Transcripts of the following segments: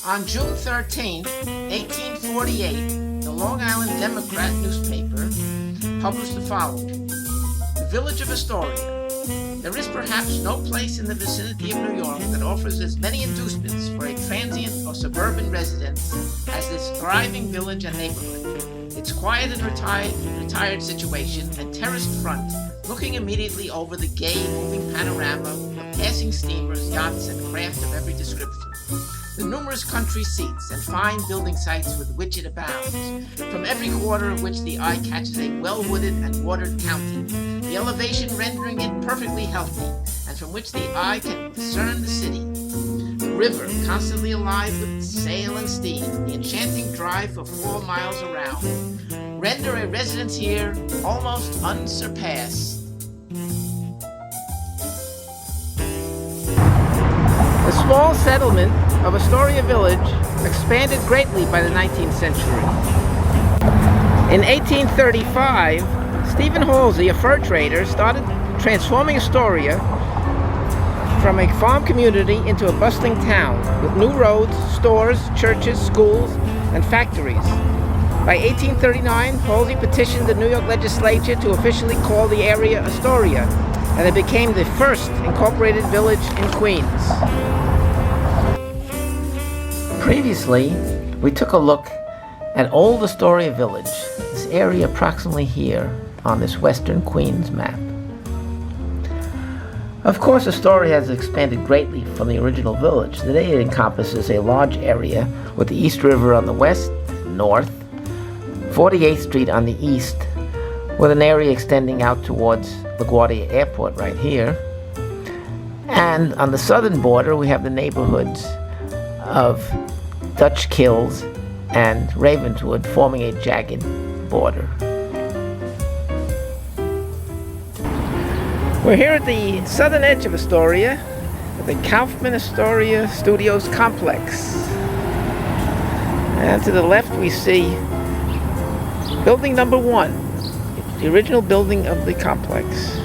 On June 13, 1848, the Long Island Democrat newspaper published the following. The village of Astoria. There is perhaps no place in the vicinity of New York that offers as many inducements for a transient or suburban residence as this thriving village and neighborhood. Its quiet and retired situation and terraced front, looking immediately over the gay, moving panorama of passing steamers, yachts, and craft of every description. The numerous country seats and fine building sites with which it abounds, from every quarter of which the eye catches a well-wooded and watered county, the elevation rendering it perfectly healthy, and from which the eye can discern the city. The river, constantly alive with sail and steam, the enchanting drive for 4 miles around, render a residence here almost unsurpassed. The small settlement of Astoria Village expanded greatly by the 19th century. In 1835, Stephen Halsey, a fur trader, started transforming Astoria from a farm community into a bustling town with new roads, stores, churches, schools, and factories. By 1839, Halsey petitioned the New York legislature to officially call the area Astoria, and it became the first incorporated village in Queens. Previously, we took a look at Old Astoria Village, this area approximately here on this western Queens map. Of course, Astoria has expanded greatly from the original village. Today it encompasses a large area with the East River on the west, north, 48th Street on the east, with an area extending out towards LaGuardia Airport right here. And on the southern border, we have the neighborhoods of Dutch Kills and Ravenswood forming a jagged border. We're here at the southern edge of Astoria at the Kaufman Astoria Studios complex. And to the left we see building number 1, the original building of the complex.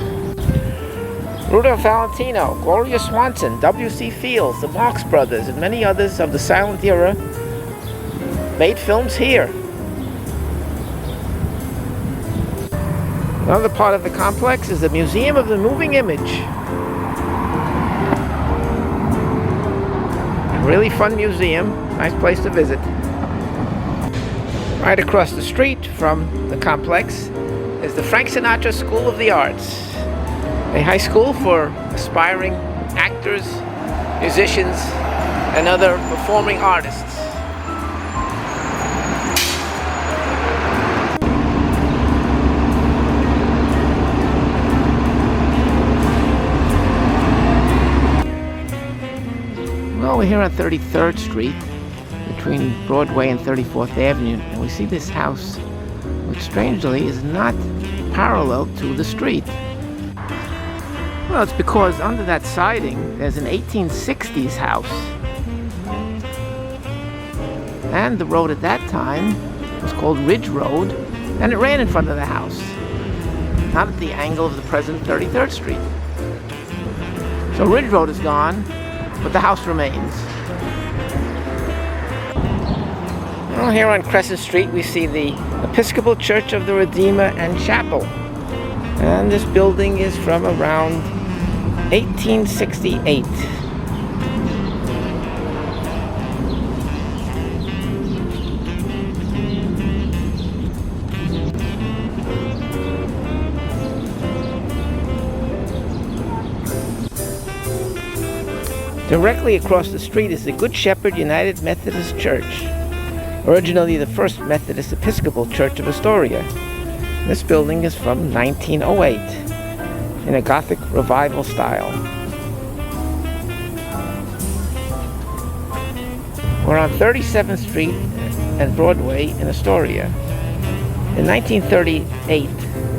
Rudolph Valentino, Gloria Swanson, W.C. Fields, the Marx Brothers, and many others of the silent era made films here. Another part of the complex is the Museum of the Moving Image. A really fun museum, nice place to visit. Right across the street from the complex is the Frank Sinatra School of the Arts, a high school for aspiring actors, musicians, and other performing artists. Well, we're here on 33rd Street, between Broadway and 34th Avenue, and we see this house, which strangely is not parallel to the street. Well, it's because under that siding, there's an 1860s house. And the road at that time was called Ridge Road, and it ran in front of the house, not at the angle of the present 33rd Street. So Ridge Road is gone, but the house remains. Well, here on Crescent Street, we see the Episcopal Church of the Redeemer and Chapel. And this building is from around 1868. Directly across the street is the Good Shepherd United Methodist Church, originally the First Methodist Episcopal Church of Astoria. This building is from 1908 in a Gothic revival style. We're on 37th Street and Broadway in Astoria. In 1938,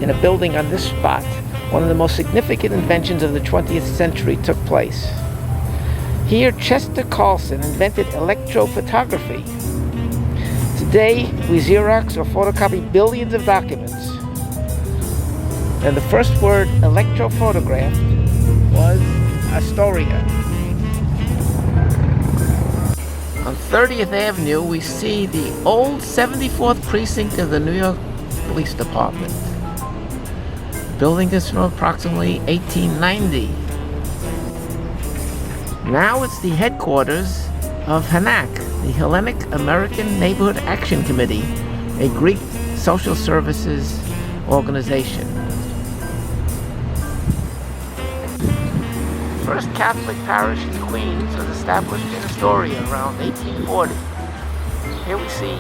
in a building on this spot, one of the most significant inventions of the 20th century took place. Here, Chester Carlson invented electrophotography. Today, we Xerox or photocopy billions of documents. And the first word electrophotographed was Astoria. On 30th Avenue, we see the old 74th precinct of the New York Police Department. The building is from approximately 1890. Now it's the headquarters of HANAC, the Hellenic American Neighborhood Action Committee, a Greek social services organization. First Catholic parish in Queens was established in Astoria around 1840. Here we see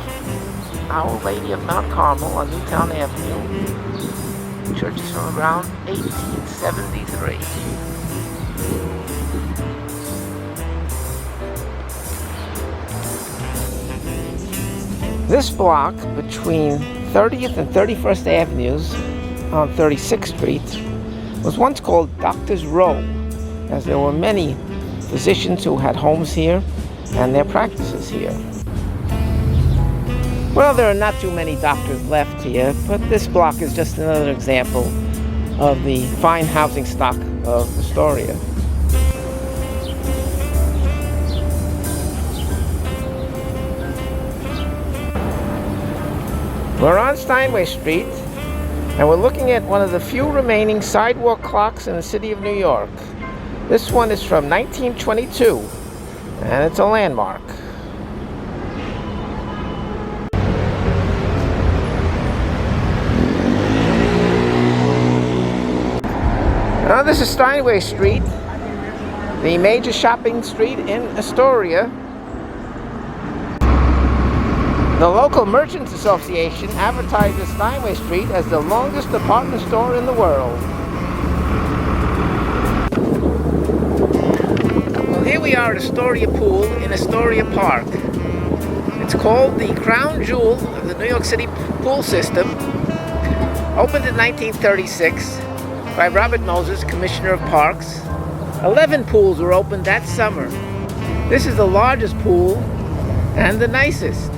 Our Lady of Mount Carmel on Newtown Avenue. The church is from around 1873. This block between 30th and 31st Avenues on 36th Street was once called Doctor's Row, as there were many physicians who had homes here and their practices here. Well, there are not too many doctors left here, but this block is just another example of the fine housing stock of Astoria. We're on Steinway Street, and we're looking at one of the few remaining sidewalk clocks in the city of New York. This one is from 1922, and it's a landmark. Now this is Steinway Street, the major shopping street in Astoria. The local Merchants Association advertises Steinway Street as the longest department store in the world. Well, here we are at Astoria Pool in Astoria Park. It's called the crown jewel of the New York City pool system. Opened in 1936 by Robert Moses, Commissioner of Parks. 11 pools were opened that summer. This is the largest pool and the nicest.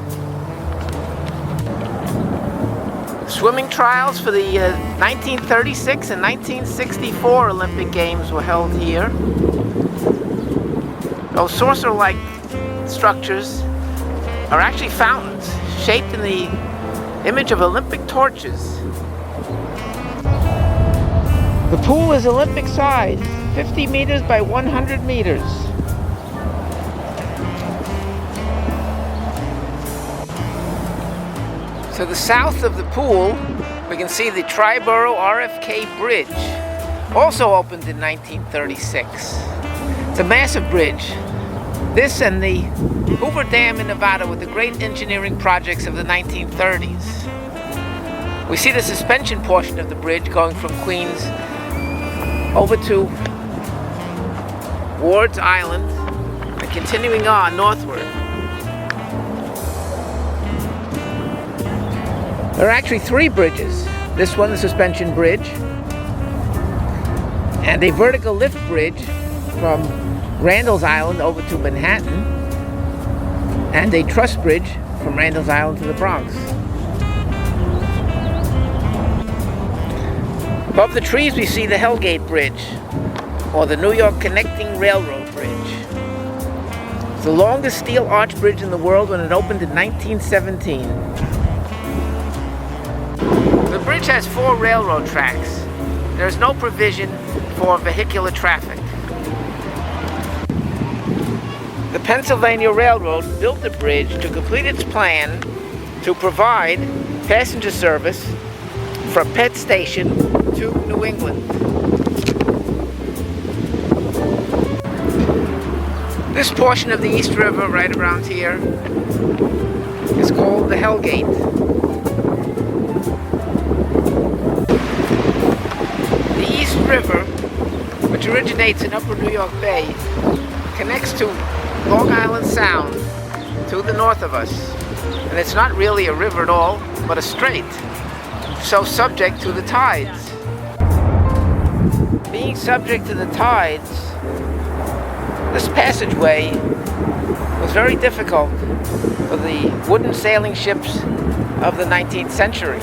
Swimming trials for the 1936 and 1964 Olympic Games were held here. Those saucer-like structures are actually fountains shaped in the image of Olympic torches. The pool is Olympic size, 50 meters by 100 meters. To the south of the pool, we can see the Triborough RFK Bridge, also opened in 1936. It's a massive bridge. This and the Hoover Dam in Nevada were the great engineering projects of the 1930s. We see the suspension portion of the bridge going from Queens over to Ward's Island and continuing on northward. There are actually 3 bridges. This one, the suspension bridge, and a vertical lift bridge from Randall's Island over to Manhattan, and a truss bridge from Randall's Island to the Bronx. Above the trees we see the Hellgate Bridge, or the New York Connecting Railroad Bridge. It's the longest steel arch bridge in the world when it opened in 1917. The bridge has 4 railroad tracks. There is no provision for vehicular traffic. The Pennsylvania Railroad built the bridge to complete its plan to provide passenger service from Penn Station to New England. This portion of the East River right around here is called the Hellgate. River, which originates in Upper New York Bay, connects to Long Island Sound to the north of us. And it's not really a river at all, but a strait, so subject to the tides. Being subject to the tides, this passageway was very difficult for the wooden sailing ships of the 19th century.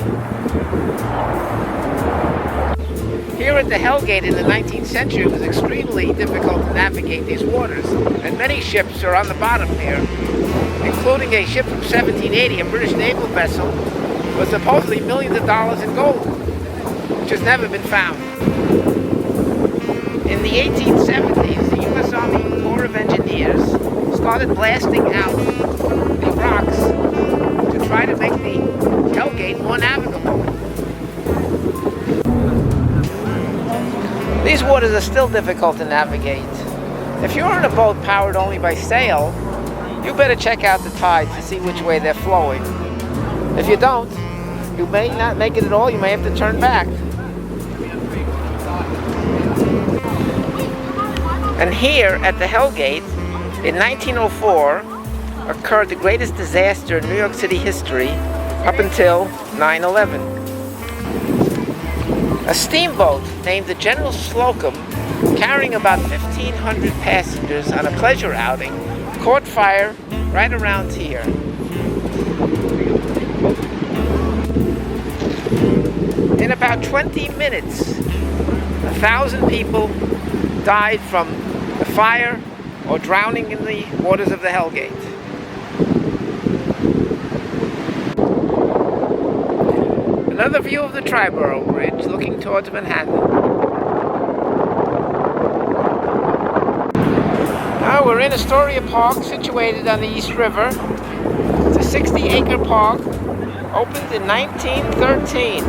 Here at the Hellgate in the 19th century, it was extremely difficult to navigate these waters, and many ships are on the bottom here including a ship from 1780, a British naval vessel, was supposedly millions of dollars in gold, which has never been found. In the 1870s, the U.S. Army Corps of Engineers started blasting out the rocks to try to make the Hellgate more navigable. These waters are still difficult to navigate. If you're on a boat powered only by sail, you better check out the tides to see which way they're flowing. If you don't, you may not make it at all, you may have to turn back. And here at the Hellgate, in 1904, occurred the greatest disaster in New York City history up until 9/11. A steamboat named the General Slocum, carrying about 1,500 passengers on a pleasure outing, caught fire right around here. In about 20 minutes, 1,000 people died from the fire or drowning in the waters of the Hellgate. Another view of the Triborough Bridge looking towards Manhattan. Now we're in Astoria Park, situated on the East River. It's a 60-acre park, opened in 1913.